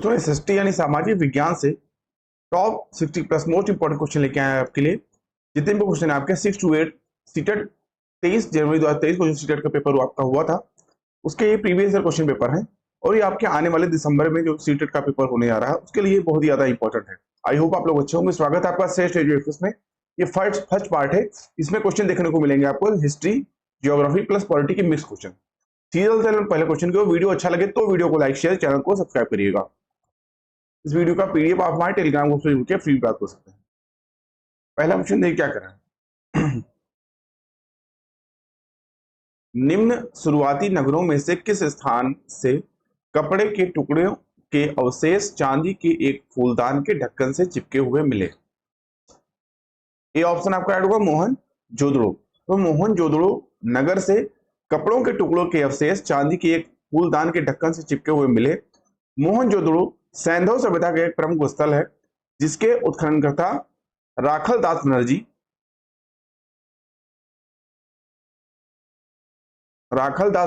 उसमें हिस्ट्री यानी सामाजिक विज्ञान से top 60 plus most important question लेके आए हैं आपके लिए। जितने भी क्वेश्चन है आपके 6 to 8 सीटेट 23 जनवरी 2023 को जो सीटेट का पेपर आपका हुआ था उसके ये प्रीवियस ईयर क्वेश्चन पेपर है और ये आपके आने वाले दिसंबर में जो सीटेट का पेपर होने जा रहा है उसके लिए बहुत ही ज्यादा इंपॉर्टेंट है। आई होप आप लोग अच्छे होंगे। स्वागत है आपका श्रेष्ठ एजुकेशन में। ये फर्स्ट पार्ट है। इसमें क्वेश्चन देखने को मिलेंगे आपको हिस्ट्री, ज्योग्राफी प्लस पॉलिटी के मिक्स क्वेश्चन। सीरियल से पहले क्वेश्चन को वीडियो अच्छा लगे तो वीडियो को लाइक शेयर, चैनल को सब्सक्राइब करिएगा। इस वीडियो का पीडीएफ आप हमारे टेलीग्राम ग्रुप से जुड़ के फ्री प्राप्त कर सकते हैं। पहला क्वेश्चन देखिए क्या कर रहा है। निम्न शुरुआती नगरों में से किस स्थान से कपड़े के टुकड़ों के अवशेष चांदी के एक फूलदान के ढक्कन से चिपके हुए मिले? ये ऑप्शन आपका ऐड होगा मोहनजोदड़ो। तो मोहनजोदड़ो नगर से कपड़ों के टुकड़ों के अवशेष चांदी के एक फूलदान के ढक्कन से चिपके हुए मिले। मोहनजोदड़ो सैंधव सभ्यता का एक प्रमुख स्थल है जिसके उत्खननकर्ता राखल दास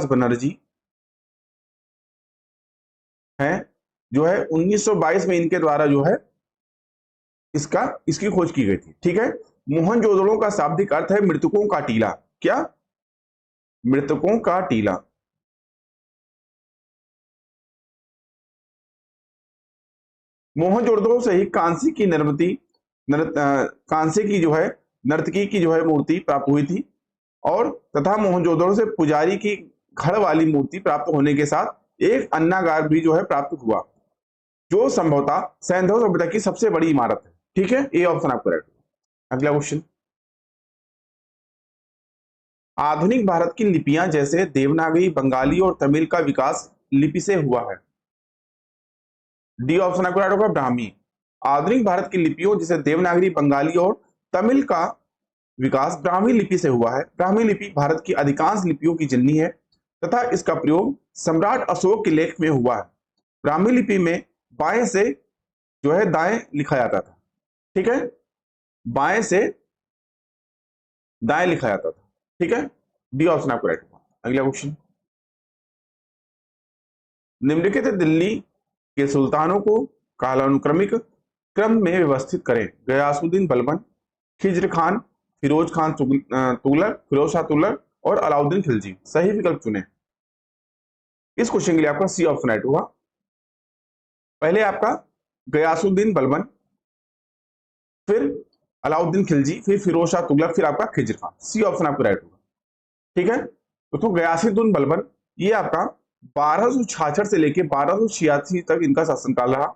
बनर्जी हैं, जो है 1922 में इनके द्वारा जो है इसकी खोज की गई थी। ठीक है। मोहनजोदड़ो का शाब्दिक अर्थ है मृतकों का टीला। क्या? मृतकों का टीला। मोहनजोदड़ो से ही कांसी की कांसे की जो है नर्तकी की जो है मूर्ति प्राप्त हुई थी और तथा मोहनजोदड़ो से पुजारी की घड़ वाली मूर्ति प्राप्त होने के साथ एक अन्नागार भी जो है प्राप्त हुआ जो संभवतः सैंधव सभ्यता की सबसे बड़ी इमारत है। ठीक है, ये ऑप्शन आपको करेक्ट। अगला क्वेश्चन, आधुनिक भारत की लिपियां जैसे देवनागरी, बंगाली और तमिल का विकास लिपि से हुआ है? डी ऑप्शन आपको करेक्ट होगा, ब्राह्मी। आधुनिक भारत की लिपियों जैसे देवनागरी, बंगाली और तमिल का विकास ब्राह्मी लिपि से हुआ है। ब्राह्मी लिपि भारत की अधिकांश लिपियों की जननी है तथा इसका प्रयोग सम्राट अशोक के लेख में हुआ है। ब्राह्मी लिपि में बाएं से जो है दाएं लिखा जाता था। ठीक है, बाएं से दाएं लिखा जाता था। ठीक है, डी ऑप्शन आपको राइट होगा। अगला क्वेश्चन, निम्नलिखित दिल्ली के सुल्तानों को कालानुक्रमिक क्रम में व्यवस्थित करें। गयासुद्दीन बलबन, खिज्र खान, फिरोज खान तुगलक, फिरोज शाह तुगलक और अलाउद्दीन खिलजी। सही विकल्प चुने। इस क्वेश्चन के लिए आपका सी ऑप्शन राइट होगा। पहले आपका गयासुद्दीन बलबन, फिर अलाउद्दीन खिलजी, फिर फिरोज शाह तुगलक, फिर आपका खिज्र खान। सी ऑप्शन आपको राइट होगा। ठीक है, तो गयासुद्दीन बलबन ये आपका 1266 से लेकर 1286 तक इनका शासनकाल रहा।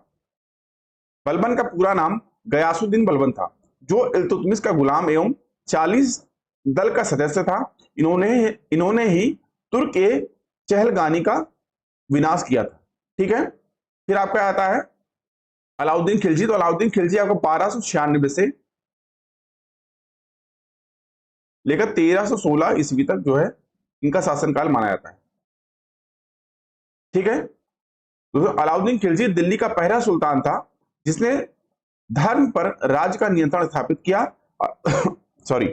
बलबन का पूरा नाम गयासुद्दीन बलबन था जो इल्तुतमिश का गुलाम एवं 40 दल का सदस्य था। इन्होंने ही तुर्क के चहलगानी का विनाश किया था। ठीक है, फिर आपका आता है अलाउद्दीन खिलजी। तो अलाउद्दीन खिलजी आपको 1296 से लेकर 1316 ईस्वी तक जो है इनका शासनकाल माना जाता है। ठीक है, दोस्तों अलाउद्दीन खिलजी दिल्ली का पहला सुल्तान था जिसने धर्म पर राज्य का नियंत्रण स्थापित किया। सॉरी,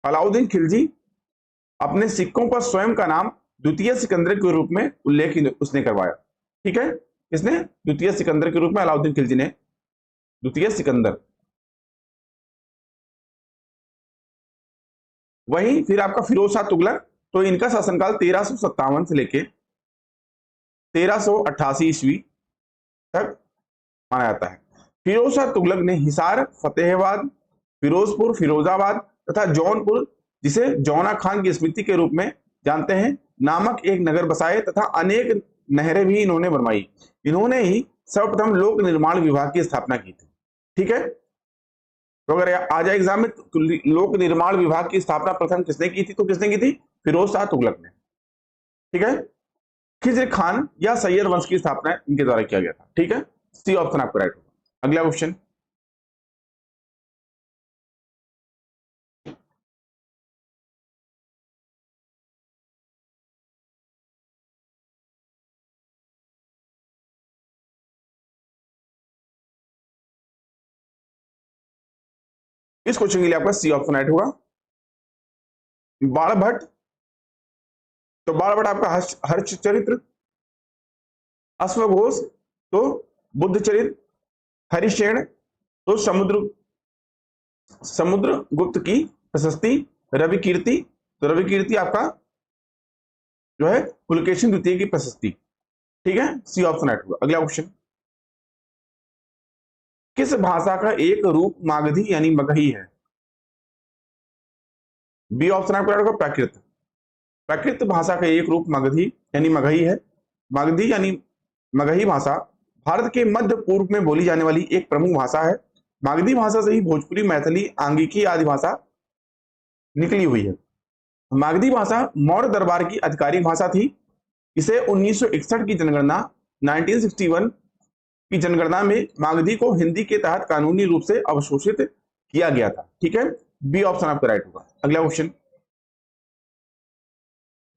अलाउद्दीन खिलजी अपने सिक्कों पर स्वयं का नाम द्वितीय सिकंदर के रूप में उल्लेख उसने करवाया। ठीक है, इसने द्वितीय सिकंदर के रूप में अलाउद्दीन खिलजी ने द्वितीय सिकंदर। वहीं फिर आपका फिरोज शाह तुगलक, तो इनका शासनकाल 1357 से लेके 1388 ईस्वी तक माना जाता है। फिरोज शाह तुगलक ने हिसार, फतेहाबाद, फिरोजपुर, फिरोजाबाद तथा जौनपुर, जिसे जौना खान की स्मृति के रूप में जानते हैं, नामक एक नगर बसाए तथा अनेक नहरें भी इन्होंने बनवाई। इन्होंने ही सर्वप्रथम लोक निर्माण विभाग की स्थापना की थी। ठीक है, तो अगर आ जाए एग्जाम में तो लोक निर्माण विभाग की स्थापना प्रथम किसने की थी? तो किसने की थी? फिरोज शाह तुगलक ने। ठीक है, खिज्र खान या सैयद वंश की स्थापना इनके द्वारा किया गया था। ठीक है, सी ऑप्शन आपको राइट होगा। अगला क्वेश्चन, इस क्वेश्चन के लिए आपका सी ऑप्शन राइट होगा। बाणभट्ट, तो बाणभट्ट आपका हर्षचरित्र। अश्वघोष, तो बुद्धचरित, हरिश्चरण, तो समुद्रगुप्त की प्रशस्ति, रवि कीर्ति, तो रवि कीर्ति आपका जो है पुलकेशिन द्वितीय की प्रशस्ति। ठीक है, सी ऑप्शन राइट होगा। अगला क्वेश्चन, किस भाषा का एक रूप मागधी यानी मगही है? बी ऑप्शन आपको राइट होगा, प्राकृत। प्राकृत भाषा का एक रूप मगधी यानी मगही है। मगधी यानी मगही भाषा भारत के मध्य पूर्व में बोली जाने वाली एक प्रमुख भाषा है। मागधी भाषा से ही भोजपुरी, मैथिली, आंगिकी आदि भाषा निकली हुई है। मागधी भाषा मौर्य दरबार की आधिकारिक भाषा थी। इसे 1961 की जनगणना 1961 की जनगणना में मागधी को हिंदी के तहत कानूनी रूप से अवशोषित किया गया था। ठीक है, बी ऑप्शन आपका राइट होगा। अगला क्वेश्चन,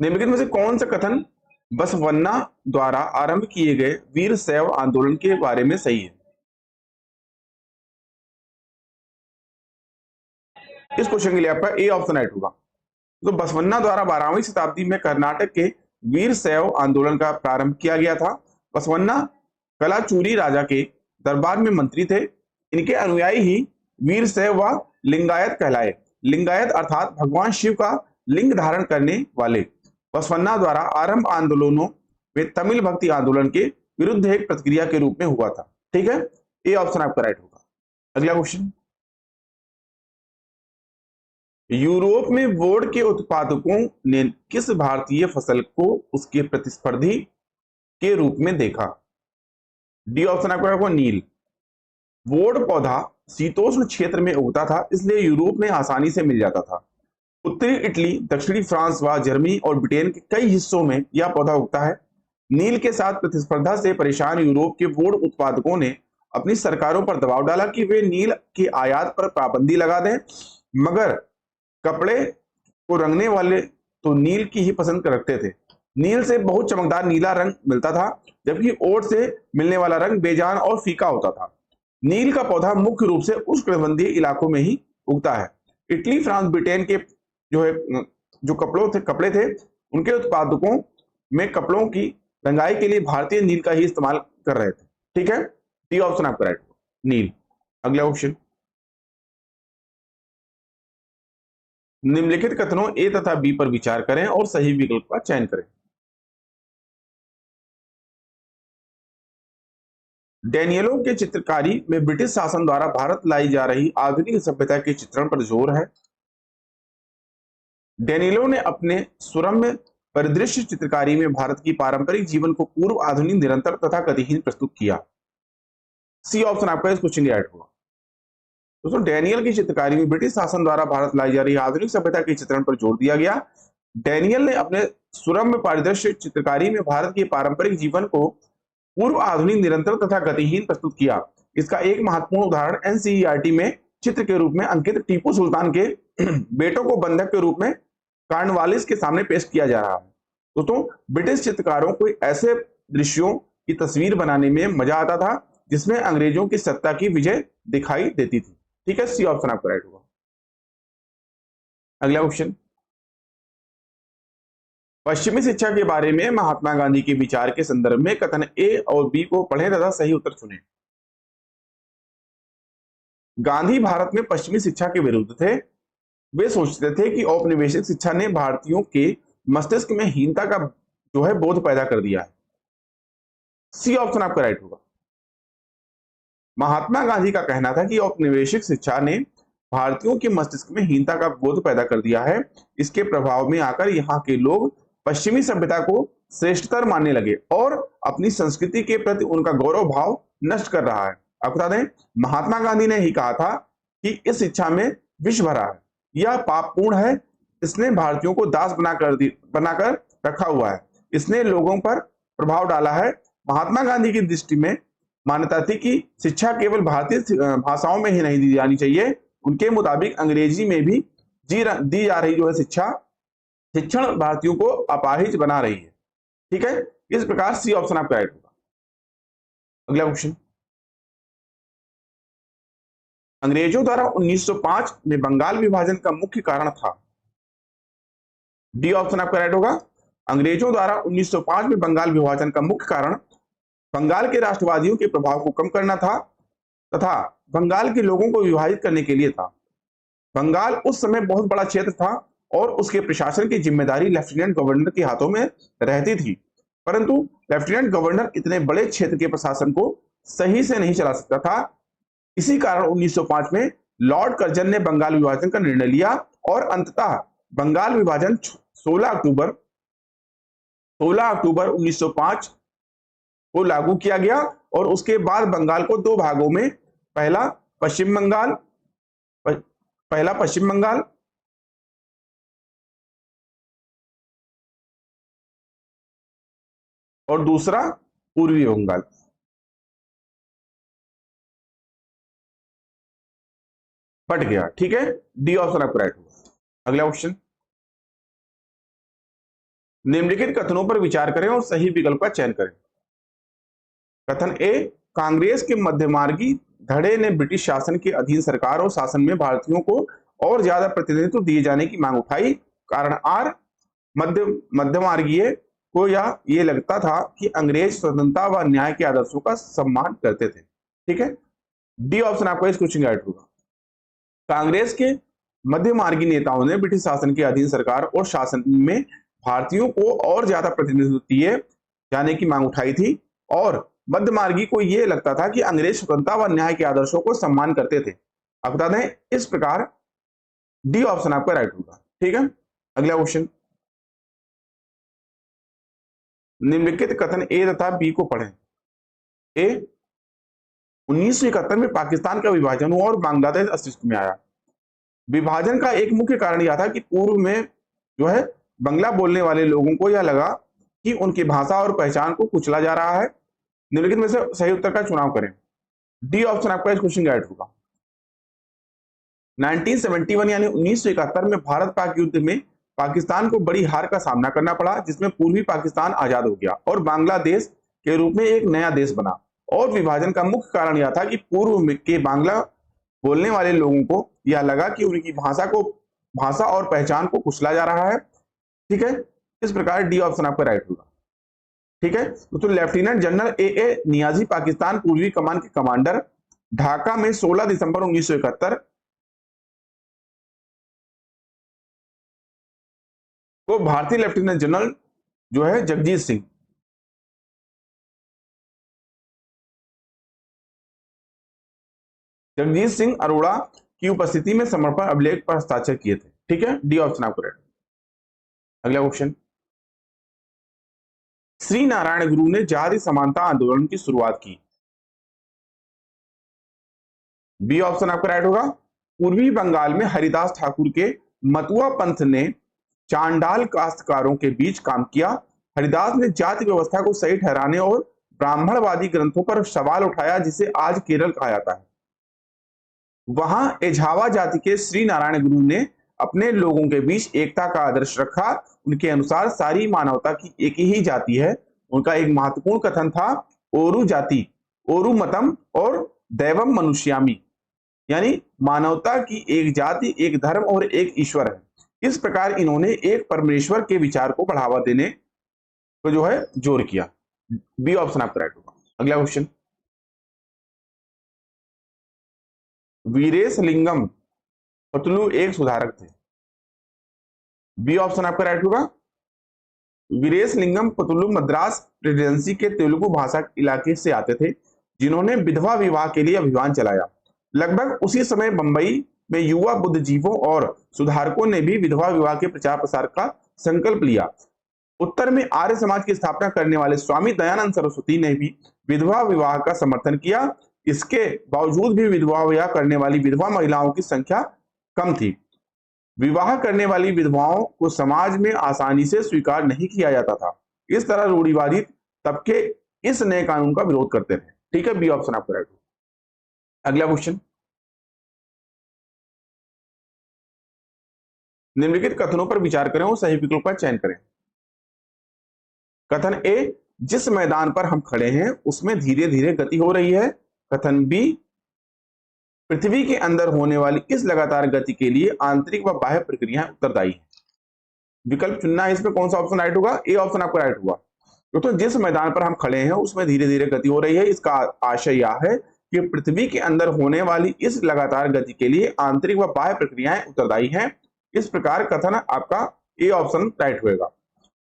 निम्नलिखित में से कौन सा कथन बसवन्ना द्वारा आरंभ किए गए वीर शैव आंदोलन के बारे में सही है? इस क्वेश्चन के लिए आपका ए ऑप्शन राइट होगा। तो बसवन्ना द्वारा 12वीं शताब्दी में कर्नाटक के वीर शैव आंदोलन का प्रारंभ किया गया था। बसवन्ना कलाचूरी राजा के दरबार में मंत्री थे। इनके अनुयायी ही वीर शैव व लिंगायत कहलाए। लिंगायत अर्थात भगवान शिव का लिंग धारण करने वाले। बसवन्ना द्वारा आरंभ आंदोलनों में तमिल भक्ति आंदोलन के विरुद्ध एक प्रतिक्रिया के रूप में हुआ था। ठीक है, ए ऑप्शन आपका राइट होगा। अगला क्वेश्चन, यूरोप में वोड के उत्पादकों ने किस भारतीय फसल को उसके प्रतिस्पर्धी के रूप में देखा? डी ऑप्शन आपको नील। वोड पौधा शीतोष्ण क्षेत्र में उगता था, इसलिए यूरोप में आसानी से मिल जाता था। उत्तरी इटली, दक्षिणी फ्रांस व जर्मनी और ब्रिटेन के कई हिस्सों में यह पौधा उगता है। नील के साथ प्रतिस्पर्धा से परेशान यूरोप के वोड उत्पादकों ने अपनी सरकारों पर दबाव डाला कि वे नील के आयात पर पाबंदी लगा दें, मगर कपड़े को रंगने वाले तो नील की ही पसंद करते थे। नील से बहुत चमकदार नीला रंग मिलता था, जबकि ओट से मिलने वाला रंग बेजान और फीका होता था। नील का पौधा मुख्य रूप से उष्णकटिबंधीय इलाकों में ही उगता है। इटली, फ्रांस, ब्रिटेन के जो कपड़े थे उनके उत्पादकों में कपड़ों की रंगाई के लिए भारतीय नील का ही इस्तेमाल कर रहे थे। ठीक है, डी ऑप्शन आपका राइट, नील। अगला क्वेश्चन, निम्नलिखित कथनों ए तथा बी पर विचार करें और सही विकल्प का चयन करें। डैनियलों के चित्रकारी में ब्रिटिश शासन द्वारा भारत लाई जा रही आधुनिक सभ्यता के चित्रण पर जोर है। डैनियलों ने अपने सुरम्य परिदृश्य चित्रकारी में भारत की पारंपरिक जीवन को पूर्व, आधुनिक, निरंतर तथा गतिहीन प्रस्तुत किया। सी ऑप्शन आपका इस क्वेश्चन राइट होगा। दोस्तों, डैनियल की चित्रकारी में ब्रिटिश शासन द्वारा भारत लाई जा रही आधुनिक सभ्यता के चित्रण पर जोर दिया गया। डैनियल ने अपने सुरम्य परिदृश्य चित्रकारी में भारत के पारंपरिक जीवन को पूर्व, आधुनिक, निरंतर तथा गतिहीन प्रस्तुत किया। इसका एक महत्वपूर्ण उदाहरण एनसीईआरटी में चित्र के रूप में अंकित टीपू सुल्तान के बेटों को बंधक के रूप में कार्नवालिस के सामने पेश किया जा रहा है। दोस्तों, ब्रिटिश चित्रकारों को ऐसे दृश्यों की तस्वीर बनाने में मजा आता था जिसमें अंग्रेजों की सत्ता की विजय दिखाई देती थी। ठीक है, सी ऑप्शन आपका राइट होगा। अगला क्वेश्चन, पश्चिमी शिक्षा के बारे में महात्मा गांधी के विचार के संदर्भ में कथन ए और बी को पढ़ें तथा सही उत्तर चुनें। गांधी भारत में पश्चिमी शिक्षा के विरुद्ध थे। वे सोचते थे कि औपनिवेशिक शिक्षा ने भारतीयों के मस्तिष्क में हीनता का जो है बोध पैदा कर दिया है। सी ऑप्शन आपका राइट होगा। महात्मा गांधी का कहना था कि औपनिवेशिक शिक्षा ने भारतीयों के मस्तिष्क में हीनता का बोध पैदा कर दिया है। इसके प्रभाव में आकर यहाँ के लोग पश्चिमी सभ्यता को श्रेष्ठतर मानने लगे और अपनी संस्कृति के प्रति उनका गौरव भाव नष्ट कर रहा है। आपको बता दें, महात्मा गांधी ने ही कहा था कि इस शिक्षा में विष भरा है, यह पापपूर्ण है, इसने भारतीयोों को दास बनाकर रखा हुआ है, इसने लोगों पर प्रभाव डाला है। महात्मा गांधी की दृष्टि में मान्यता थी कि शिक्षा केवल भारतीय भाषाओं में ही नहीं दी जानी चाहिए। उनके मुताबिक अंग्रेजी में भी दी जा रही जो है शिक्षण भारतीयों को अपाहिज बना रही है। ठीक है, इस प्रकार सी ऑप्शन आपका राइट होगा। अगला क्वेश्चन, अंग्रेजों द्वारा 1905 में बंगाल विभाजन का मुख्य कारण था। डी ऑप्शन आपका राइट होगा। अंग्रेजों द्वारा 1905 में बंगाल विभाजन का मुख्य कारण बंगाल के राष्ट्रवादियों के प्रभाव को कम करना था तथा बंगाल के लोगों को विभाजित करने के लिए था। बंगाल उस समय बहुत बड़ा क्षेत्र था और उसके प्रशासन की जिम्मेदारी लेफ्टिनेंट गवर्नर के हाथों में रहती थी, परंतु लेफ्टिनेंट गवर्नर इतने बड़े क्षेत्र के प्रशासन को सही से नहीं चला सकता था। इसी कारण 1905 में लॉर्ड कर्जन ने बंगाल विभाजन का निर्णय लिया और अंततः बंगाल विभाजन 16 अक्टूबर 1905 को लागू किया गया और उसके बाद बंगाल को दो भागों में पहला पश्चिम बंगाल और दूसरा पूर्वी बंगाल। बट गया, ठीक है, डी ऑप्शन आपका राइट होगा। अगला क्वेश्चन, निम्नलिखित कथनों पर विचार करें और सही विकल्प का चयन करें। कथन ए, कांग्रेस के मध्यमार्गी धड़े ने ब्रिटिश शासन के अधीन सरकार और शासन में भारतीयों को और ज्यादा प्रतिनिधित्व दिए जाने की मांग उठाई। कारण आर, मध्यमार्गीय को ये लगता था कि अंग्रेज स्वतंत्रता व न्याय के आदर्शों का सम्मान करते थे। ठीक है, डी ऑप्शन आपका इस क्वेश्चन का राइट होगा। कांग्रेस के मध्यमार्गी नेताओं ने ब्रिटिश शासन के अधीन सरकार और शासन में भारतीयों को और ज्यादा प्रतिनिधित्व दिए जाने की मांग उठाई थी और मध्यमार्गी को यह लगता था कि अंग्रेज स्वतंत्रता व न्याय के आदर्शों को सम्मान करते थे। अब बता दें, इस प्रकार डी ऑप्शन आपका राइट होगा। ठीक है, अगला क्वेश्चन, निम्नलिखित कथन ए तथा बी को पढ़ें। ए, 1971 में पाकिस्तान का विभाजन हुआ और बांग्लादेश अस्तित्व में आया। विभाजन का एक मुख्य कारण यह था कि पूर्व में जो है बंगला बोलने वाले लोगों को यह लगा कि उनकी भाषा और पहचान को कुचला जा रहा है। निम्नलिखित में से सही उत्तर का चुनाव करें। डी ऑप्शन आपका इस क्वेश्चन का राइट होगा। 1971 यानी 1971 में भारत पाक युद्ध में पाकिस्तान को बड़ी हार का सामना करना पड़ा, जिसमें पूर्वी पाकिस्तान आजाद हो गया और बांग्लादेश के रूप में एक नया देश बना। और विभाजन का मुख्य कारण यह था कि पूर्व के बांग्ला बोलने वाले लोगों को यह लगा कि उनकी भाषा और पहचान को कुचला जा रहा है। ठीक है, इस प्रकार डी ऑप्शन आपका राइट होगा। ठीक है, तो lieutenant general A Niazi Pakistan पूर्वी कमान के कमांडर, ढाका में 16 दिसंबर 1971 को भारतीय लेफ्टिनेंट जनरल जो है जगजीत सिंह अरोड़ा की उपस्थिति में समर्पण अभिलेख पर हस्ताक्षर किए थे। ठीक है, डी ऑप्शन आपको राइट। अगला क्वेश्चन, श्री नारायण गुरु ने जाति समानता आंदोलन की शुरुआत की। बी ऑप्शन आपका राइट होगा। पूर्वी बंगाल में हरिदास ठाकुर के मतुआ पंथ ने चांडाल काश्तकारों के बीच काम किया। हरिदास ने जाति व्यवस्था को सही ठहराने और ब्राह्मणवादी ग्रंथों पर सवाल उठाया, जिसे आज केरल कहा जाता है। वहां एझावा जाति के श्री नारायण गुरु ने अपने लोगों के बीच एकता का आदर्श रखा। उनके अनुसार सारी मानवता की एक ही जाति है। उनका एक महत्वपूर्ण कथन था, ओरु जाति ओरु मतम और दैवम मनुष्यामी, यानी मानवता की एक जाति, एक धर्म और एक ईश्वर है। इस प्रकार इन्होंने एक परमेश्वर के विचार को बढ़ावा देने को जो है जोर किया। बी ऑप्शन आपका राइट होगा। अगला क्वेश्चन, वीरेशलिंगम पतलू एक सुधारक थे। बी ऑप्शन आपका राइट होगा। वीरेशलिंगम पतलू मद्रास प्रेसिडेंसी के तेलुगु भाषा इलाके से आते थे, जिन्होंने विधवा विवाह के लिए अभियान चलाया। लगभग उसी समय बंबई में युवा बुद्धिजीवियों और सुधारकों ने भी विधवा विवाह के प्रचार प्रसार का संकल्प लिया। उत्तर में आर्य समाज की स्थापना करने वाले स्वामी दयानंद सरस्वती ने भी विधवा विवाह का समर्थन किया। इसके बावजूद भी विधवा विवाह करने वाली विधवा महिलाओं की संख्या कम थी। विवाह करने वाली विधवाओं को समाज में आसानी से स्वीकार नहीं किया जाता था। इस तरह रूढ़िवादी तबके इस नए कानून का विरोध करते थे। ठीक है, बी ऑप्शन आपका राइट हो। अगला क्वेश्चन, निम्नलिखित कथनों पर विचार करें और सही विकल्प का चयन करें। कथन ए, जिस मैदान पर हम खड़े हैं उसमें धीरे धीरे गति हो रही है। कथन बी, पृथ्वी के अंदर होने वाली इस लगातार गति के लिए आंतरिक व बाह्य प्रक्रियाएं उत्तरदायी हैं। विकल्प चुनना है, इसमें कौन सा ऑप्शन राइट होगा। ए ऑप्शन आपका राइट होगा, तो जिस मैदान पर हम खड़े हैं उसमें धीरे धीरे गति हो रही है। इसका आशय यह है कि पृथ्वी के अंदर होने वाली इस लगातार गति के लिए आंतरिक व बाह्य प्रक्रियाएं उत्तरदायी हैं। इस प्रकार कथन आपका ए ऑप्शन राइट होगा।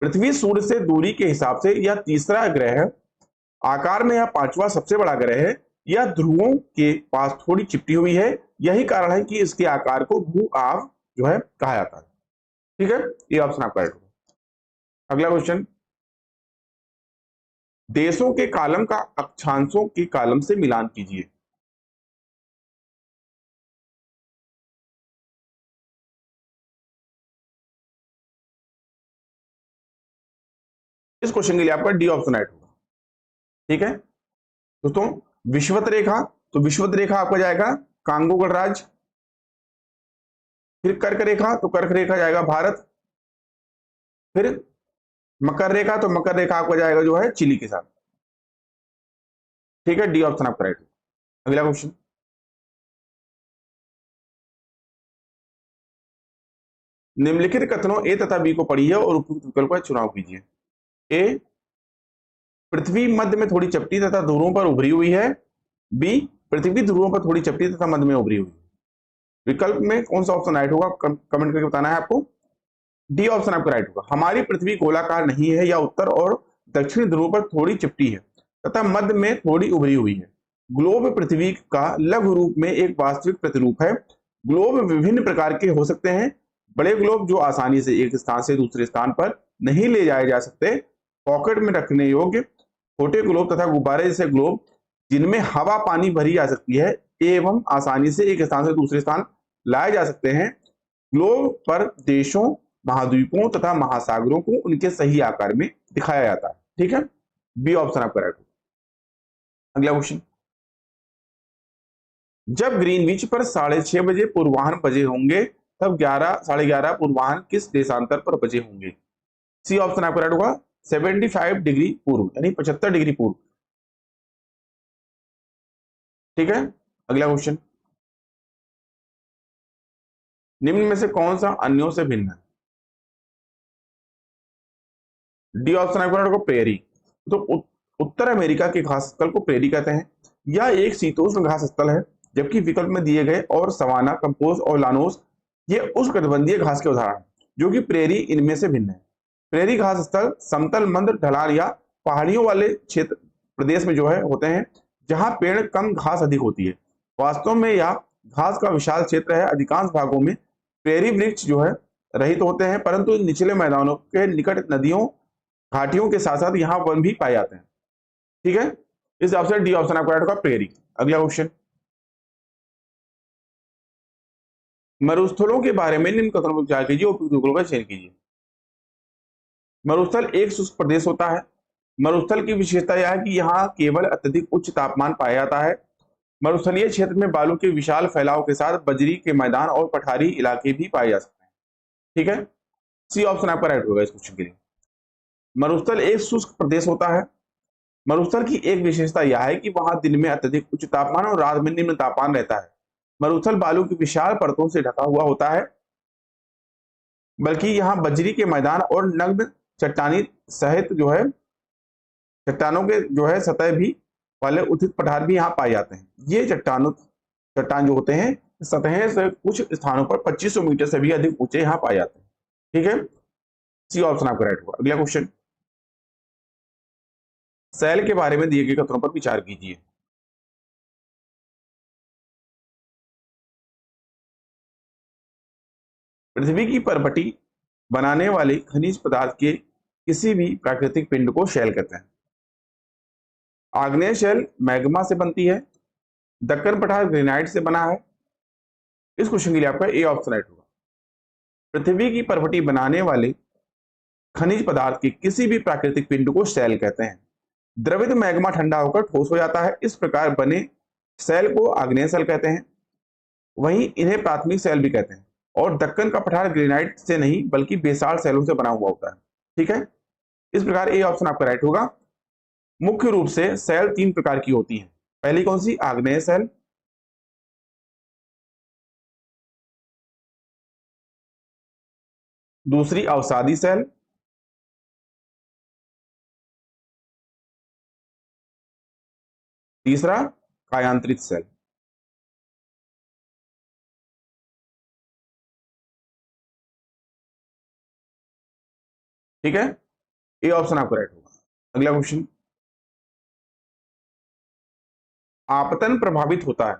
पृथ्वी सूर्य से दूरी के हिसाब से यह तीसरा ग्रह है, आकार में यह पांचवा सबसे बड़ा ग्रह है, यह ध्रुवों के पास थोड़ी चिपटी हुई है, यही कारण है कि इसके आकार को भू आव जो है कहा जाता है। ठीक है, ये ऑप्शन आपका राइट होगा। अगला क्वेश्चन, देशों के कॉलम का अक्षांशों के कॉलम से मिलान कीजिए। इस क्वेश्चन के लिए आपका डी ऑप्शन राइट होगा। ठीक है दोस्तों, विषुवत रेखा, तो विषुवत रेखा आपका जाएगा कांगो गणराज्य। फिर कर्क रेखा, तो कर्क रेखा जाएगा भारत। फिर मकर रेखा, तो मकर रेखा आपका जाएगा जो है चिली के साथ। ठीक है, डी ऑप्शन आपका राइट होगा। अगला क्वेश्चन, निम्नलिखित कथनों ए तथा बी को पढ़िए और उपयुक्त विकल्प का चुनाव कीजिए। ए, पृथ्वी मध्य में थोड़ी चपटी तथा ध्रुवों पर उभरी हुई है। बी, पृथ्वी ध्रुवों पर थोड़ी चपटी तथा मध्य में उभरी हुई है। विकल्प में कौन सा ऑप्शन राइट होगा कमेंट करके बताना है आपको। डी ऑप्शन आपका राइट होगा। हमारी पृथ्वी गोलाकार नहीं है, या उत्तर और दक्षिण ध्रुव पर थोड़ी चिपटी है तथा मध्य में थोड़ी उभरी हुई है। ग्लोब पृथ्वी का लघु रूप में एक वास्तविक प्रतिरूप है। ग्लोब विभिन्न प्रकार के हो सकते हैं। बड़े ग्लोब जो आसानी से एक स्थान से दूसरे स्थान पर नहीं ले जाए जा सकते, पॉकेट में रखने योग्य छोटे ग्लोब तथा गुब्बारे जैसे ग्लोब जिनमें हवा पानी भरी जा सकती है एवं आसानी से एक स्थान से दूसरे स्थान लाए जा सकते हैं। ग्लोब पर देशों, महाद्वीपों तथा महासागरों को उनके सही आकार में दिखाया जाता है। ठीक है, बी ऑप्शन आपका राइट होगा। अगला क्वेश्चन, जब ग्रीनविच पर 6:30 बजे पूर्वाह्न बजे होंगे तब 11:30 पूर्वाह्न किस देशांतर पर बजे होंगे। सी ऑप्शन आपका राइट होगा, 75 डिग्री पूर्व, यानी 75 डिग्री पूर्व। ठीक है, अगला क्वेश्चन, निम्न में से कौन सा अन्यों से भिन्न है। डी ऑप्शन आपका राइट होगा, प्रेरी। तो उत्तर अमेरिका के घास स्थल को प्रेरी कहते हैं। यह एक शीतोष्ण घास स्थल है, जबकि विकल्प में दिए गए और सवाना, कंपोज और लानोस ये उष्णकटिबंधीय घास के उदाहरण हैं, जो कि प्रेरी इनमें से भिन्न है। प्रेरी घास स्थल समतल, मंद ढलान या पहाड़ियों वाले क्षेत्र प्रदेश में जो है होते हैं, जहां पेड़ कम, घास अधिक होती है। वास्तव में यह घास का विशाल क्षेत्र है। अधिकांश भागों में प्रेरी वृक्ष जो है रहित होते हैं, परंतु निचले मैदानों के निकट नदियों, घाटियों के साथ साथ यहाँ वन भी पाए जाते हैं। ठीक है, इस ऑप्शन डी ऑप्शन आपका राइट होगा, प्रेरी। अगला क्वेश्चन, मरुस्थलों के बारे में निम्न कथनों पर विचार कीजिए, उपयुक्त विकल्पों का चयन कीजिए। मरुस्थल एक शुष्क प्रदेश होता है। मरुस्थल की विशेषता यह है कि यहाँ केवल अत्यधिक उच्च तापमान पाया जाता है। मरुस्थलीय क्षेत्र में बालू के विशाल फैलाव के साथ बजरी के मैदान और पठारी इलाके भी पाए जा सकते हैं। ठीक है, सी ऑप्शन आपका राइट होगा इस क्वेश्चन के लिए। मरुस्थल एक शुष्क प्रदेश होता है। मरुस्थल की एक विशेषता यह है कि वहां दिन में अत्यधिक उच्च तापमान और रात में निम्न तापमान रहता है। मरुस्थल बालू की विशाल परतों से ढका हुआ होता है, बल्कि यहाँ बजरी के मैदान और नग्न चट्टानी सहित जो है चट्टानों के जो है सतह भी वाले उचित पठार भी यहाँ पाए जाते हैं। ये चट्टान जो होते हैं सतह से कुछ स्थानों पर 2500 मीटर से भी अधिक ऊंचे यहाँ पाए जाते हैं। ठीक है, सी ऑप्शन आपका राइट होगा। अगला क्वेश्चन, सेल के बारे में दिए गए कथनों पर विचार कीजिए। पृथ्वी की परपटी बनाने वाले खनिज पदार्थ के किसी भी प्राकृतिक पिंड को शेल कहते हैं। आग्नेय शेल मैग्मा से बनती है। दक्कन पठार ग्रेनाइट से बना है। इस क्वेश्चन के लिए आपका ए ऑप्शन राइट होगा। पृथ्वी की परपटी बनाने वाले खनिज पदार्थ के किसी भी प्राकृतिक पिंड को शेल कहते हैं। द्रवित मैग्मा ठंडा होकर ठोस हो जाता है। इस प्रकार बने सेल को आग्नेय सेल कहते हैं। वहीं इन्हें प्राथमिक सेल भी कहते हैं। और दक्कन का पठार ग्रेनाइट से नहीं बल्कि बेसाल्ट सेलों से बना हुआ होता है। ठीक है, इस प्रकार ए ऑप्शन आपका राइट होगा। मुख्य रूप से सेल 3 प्रकार की होती हैं। पहली कौन सी, आग्नेय सेल। दूसरी अवसादी सेल। तीसरा कायांतरित सेल। ठीक है, ए ऑप्शन आपका राइट होगा। अगला क्वेश्चन, आपतन प्रभावित होता है।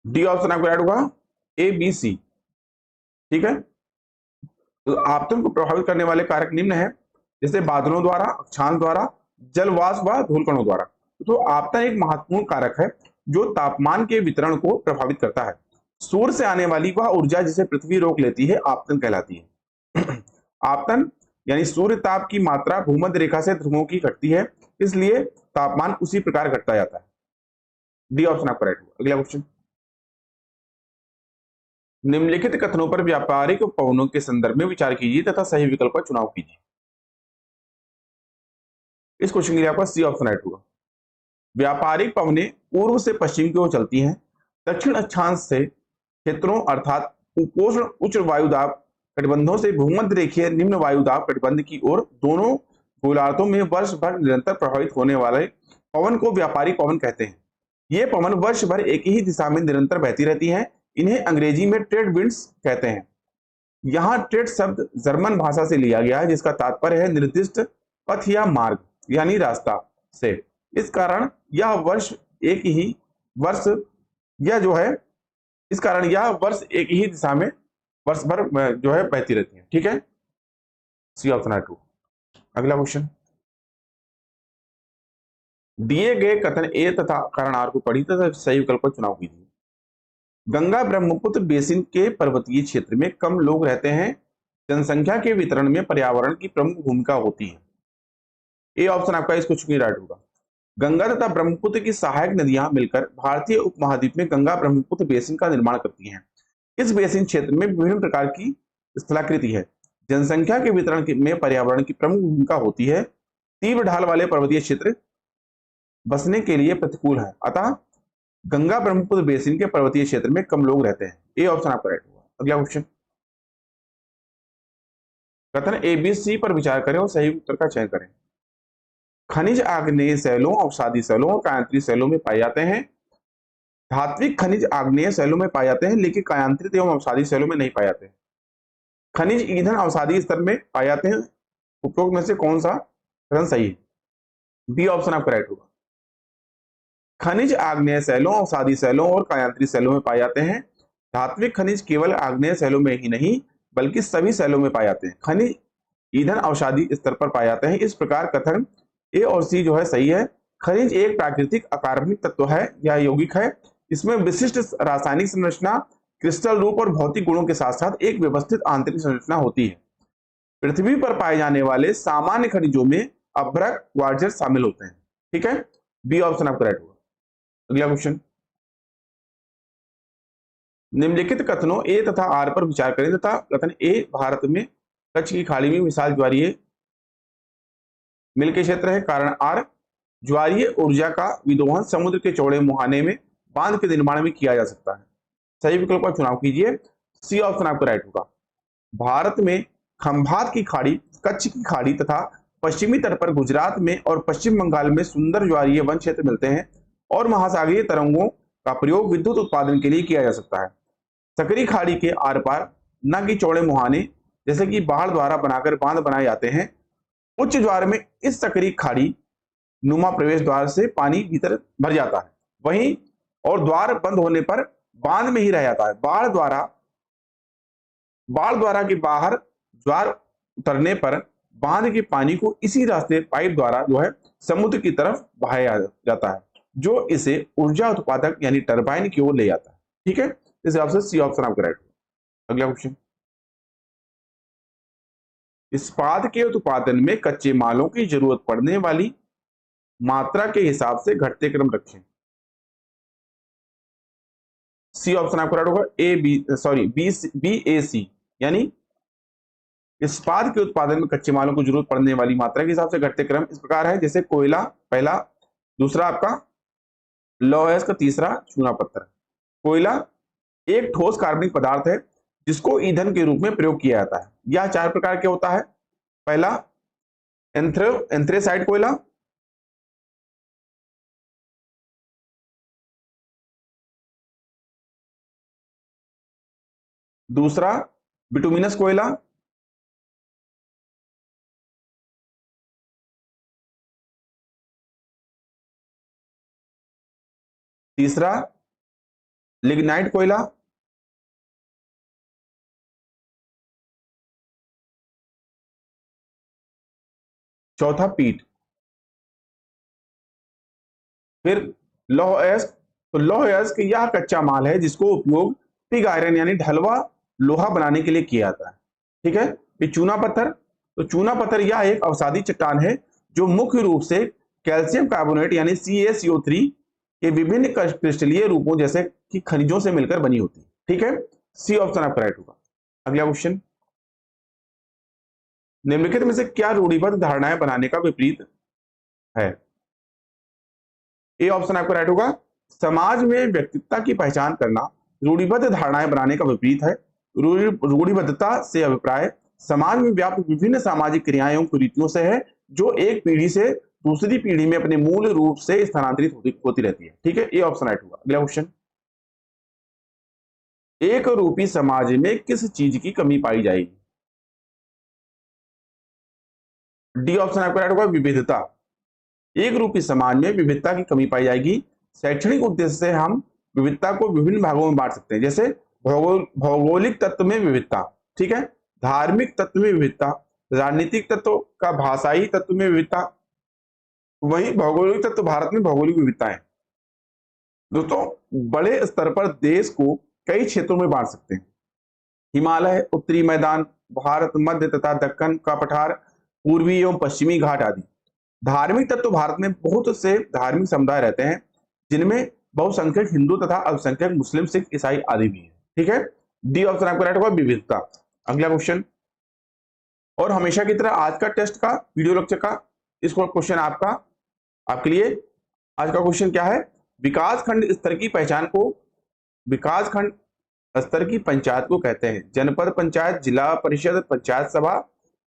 डी ऑप्शन आपका राइट होगा, ए बी सी। ठीक है, तो आपतन को प्रभावित करने वाले कारक निम्न है, जैसे बादलों द्वारा, अक्षांश द्वारा, जलवाष्प व धूलकणों द्वारा। तो आपतन एक महत्वपूर्ण कारक है जो तापमान के वितरण को प्रभावित करता है। सूर्य से आने वाली वह ऊर्जा जिसे पृथ्वी रोक लेती है आपतन कहलाती है। आपतन यानी सूर्य ताप की मात्रा भूमध्य रेखा से ध्रुवों की घटती है, इसलिए तापमान उसी प्रकार घटता जाता है। डी ऑप्शन आपका राइट होगा। अगला क्वेश्चन, निम्नलिखित कथनों पर व्यापारिक पवनों के संदर्भ में विचार कीजिए तथा सही विकल्प का चुनाव कीजिए। इस क्वेश्चन के लिए आपका सी ऑप्शन राइट होगा। व्यापारिक पवनें पूर्व से पश्चिम की ओर चलती हैं, दक्षिण अक्षांश से क्षेत्रों अर्थात उपोष्ण उच्च वायुदाब कटिबंधों से भूमध्य रेखीय निम्न वायुदाब कटिबंध की ओर दोनों गोलार्धों में वर्ष भर निरंतर प्रभावित होने वाले पवन को व्यापारिक पवन कहते हैं। ये पवन वर्ष भर एक ही दिशा में निरंतर बहती रहती हैं। इन्हें अंग्रेजी में ट्रेड विंड्स कहते हैं। यहाँ ट्रेड शब्द जर्मन भाषा से लिया गया है, जिसका तात्पर्य है निर्दिष्ट पथ या मार्ग यानी रास्ता से। इस कारण यह वर्ष एक ही वर्ष यह जो है इस कारण यह वर्ष एक ही दिशा में वर्ष भर जो है बहती रहती है। ठीक है, सी ऑप्शन है 2। अगला क्वेश्चन, दिए गए कथन ए तथा कारण आर को पढ़ी तथा सही विकल्प का चुनाव कीजिए। गंगा ब्रह्मपुत्र बेसिन के पर्वतीय क्षेत्र में कम लोग रहते हैं, जनसंख्या के वितरण में पर्यावरण की प्रमुख भूमिका होती है। ए ऑप्शन आपका इस क्वेश्चन की राइट होगा। गंगा तथा ब्रह्मपुत्र की सहायक नदियां मिलकर भारतीय उपमहाद्वीप में गंगा ब्रह्मपुत्र बेसिन का निर्माण करती हैं। इस बेसिन क्षेत्र में विभिन्न प्रकार की स्थलाकृति है। जनसंख्या के वितरण में पर्यावरण की प्रमुख भूमिका होती है। तीव्र ढाल वाले पर्वतीय क्षेत्र बसने के लिए प्रतिकूल है, अतः गंगा ब्रह्मपुत्र बेसिन के पर्वतीय क्षेत्र में कम लोग रहते हैं। ए ऑप्शन आपका राइट होगा। अगला क्वेश्चन, कथन ए बी सी पर विचार करें और सही उत्तर का चयन करें। खनिज आग्नेय शैलों, अवसादी शैलों और कायांतरित शैलों में पाए जाते हैं। धात्विक खनिज आग्नेय शैलों में पाए जाते हैं, लेकिन कायांतरित एवं अवसादी शैलों में नहीं पाए जाते हैं। खनिज ईंधन अवसादी स्तर में पाए जाते हैं। उपरोक्त में से कौन सा कथन सही है? बी ऑप्शन आपका राइट होगा। खनिज आग्नेय शैलों, अवसादी शैलों और कायांतरित शैलों में पाए जाते हैं। धात्विक खनिज केवल आग्नेय शैलों में ही नहीं बल्कि सभी शैलों में पाए जाते हैं। खनिज ईंधन अवसादी स्तर पर पाए जाते हैं। इस प्रकार कथन ए और सी जो है सही है। खनिज एक प्राकृतिक अकार्बनिक तत्व है या यौगिक है। इसमें विशिष्ट रासायनिक संरचना, क्रिस्टल रूप और भौतिक गुणों के साथ साथ एक व्यवस्थित आंतरिक संरचना होती है। पृथ्वी पर पाए जाने वाले सामान्य खनिजों में अभ्रक, क्वार्ट्ज शामिल होते हैं। ठीक है, बी ऑप्शन आपका राइट होगा। अगला क्वेश्चन, निम्नलिखित कथनों ए तथा आर पर विचार करें तथा कथन ए भारत में कच्छ की खाड़ी में विशाल ज्वारीय मिल के क्षेत्र है। कारण आर, ज्वारीय ऊर्जा का विदोहन समुद्र के चौड़े मुहाने में बांध के निर्माण में किया जा सकता है। सही विकल्प का चुनाव कीजिए। सी ऑप्शन आपका राइट होगा। भारत में खंभात की खाड़ी, कच्छ की खाड़ी तथा पश्चिमी तट पर गुजरात में और पश्चिम बंगाल में सुंदर ज्वारीय वन क्षेत्र मिलते हैं और महासागरीय तरंगों का प्रयोग विद्युत उत्पादन के लिए किया जा सकता है। सकरी खाड़ी के आर पार न कि चौड़े मुहाने जैसे कि बाढ़ द्वारा बनाकर बांध बनाए जाते हैं। उच्च ज्वार में इस सकरी खाड़ी नुमा प्रवेश द्वार से पानी भीतर भर जाता है, वहीं और द्वार बंद होने पर बांध में ही रह जाता है। बाढ़ द्वारा के बाहर ज्वार उतरने पर बांध के पानी को इसी रास्ते पाइप द्वारा जो है समुद्र की तरफ बहाया जाता है, जो इसे ऊर्जा उत्पादक यानी टरबाइन की ओर ले जाता है। ठीक है, इस हिसाब से सी ऑप्शन आपका राइट होगा। अगला क्वेश्चन, इस्पात के उत्पादन में कच्चे मालों की जरूरत पड़ने वाली मात्रा के हिसाब से घटते क्रम रखें। सी ऑप्शन आपको राइट होगा। बी ए सी, यानी इस्पात के उत्पादन में कच्चे मालों को जरूरत पड़ने वाली मात्रा के हिसाब से घटते क्रम इस प्रकार है, जैसे कोयला पहला, दूसरा आपका लौह अयस्क, तीसरा चूना पत्थर। कोयला एक ठोस कार्बनिक पदार्थ है जिसको ईंधन के रूप में प्रयोग किया जाता है। यह 4 प्रकार के होता है। पहला एंथ्रेसाइट कोयला, दूसरा बिटुमिनस कोयला, तीसरा लिग्नाइट कोयला, चौथा पीट। फिर लौह अयस्क, तो लौह अयस्क यह कच्चा माल है जिसको उपयोग पिग आयरन यानी ढलवा लोहा बनाने के लिए किया जाता है। ठीक है। ये चूना पत्थर, तो चूना पत्थर यह एक अवसादी चट्टान है जो मुख्य रूप से कैल्शियम कार्बोनेट यानी CaCO3 के विभिन्न क्रिस्टलीय रूपों जैसे कि खनिजों से मिलकर बनी होती है। ठीक है, सी ऑप्शन आपका राइट होगा। अगला क्वेश्चन, निम्नलिखित में से क्या रूढ़िबद्ध धारणाएं बनाने का विपरीत है? ए ऑप्शन आपका राइट होगा। समाज में व्यक्तित्व की पहचान करना रूढ़िबद्ध धारणाएं बनाने का विपरीत है। रूढ़िबद्धता से अभिप्राय समाज में व्याप्त विभिन्न सामाजिक क्रियाएं एवं कुरीतियों से है जो एक पीढ़ी से दूसरी पीढ़ी में अपने मूल रूप से स्थानांतरित होती रहती है। ठीक है, ये ऑप्शन राइट होगा। अगला क्वेश्चन, एक रूपी समाज में किस चीज की कमी पाई जाएगी? डी ऑप्शन आपका राइट होगा, विविधता। एक रूपी समाज में विविधता की कमी पाई जाएगी। शैक्षणिक उद्देश्य से हम विविधता को विभिन्न भागों में बांट सकते हैं, जैसे भौगोलिक तत्व में विविधता, ठीक है, धार्मिक तत्व में विविधता, राजनीतिक तत्व का भाषाई तत्व में विविधता, वही भौगोलिक तत्व भारत में भौगोलिक विविधताएं। दोस्तों बड़े स्तर पर देश को कई क्षेत्रों में बांट सकते हैं। हिमालय, उत्तरी मैदान, भारत मध्य तथा दक्कन का पठार, पूर्वी एवं पश्चिमी घाट आदि। धार्मिक तत्व भारत में बहुत से धार्मिक समुदाय रहते हैं जिनमें बहुसंख्यक हिंदू तथा अल्पसंख्यक मुस्लिम, सिख, ईसाई आदि भी है। ठीक है, डी ऑप्शन आपका राइट होगा, विविधता। अगला क्वेश्चन, और हमेशा की तरह आज का टेस्ट का वीडियो लेक्चर का इस क्वेश्चन आपके लिए आज का क्वेश्चन क्या है? विकास खंड स्तर की पहचान को, विकास खंड स्तर की पंचायत को कहते हैं? जनपद पंचायत, जिला परिषद, पंचायत सभा,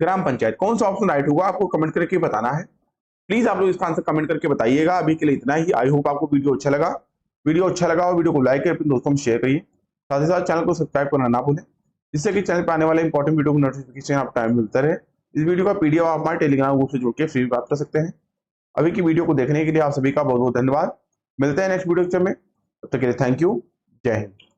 ग्राम पंचायत। कौन सा ऑप्शन राइट होगा आपको कमेंट करके बताना है। प्लीज आप लोग इसका आंसर कमेंट करके बताइएगा। अभी के लिए इतना ही। आई होप आपको वीडियो अच्छा लगा और वीडियो को लाइक करिए, अपने दोस्तों में शेयर करिए, साथ ही साथ चैनल को सब्सक्राइब करना ना भूलें, जिससे कि चैनल पर आने वाले इंपॉर्टेंट वीडियो को नोटिफिकेशन आपको टाइम मिलता रहे। इस वीडियो का PDF आप हमारे टेलीग्राम ग्रुप से जुड़ के फ्री प्राप्त कर सकते हैं। अभी की वीडियो को देखने के लिए आप सभी का बहुत बहुत धन्यवाद। मिलते हैं नेक्स्ट वीडियो में, तब तक के लिए थैंक यू। जय हिंद।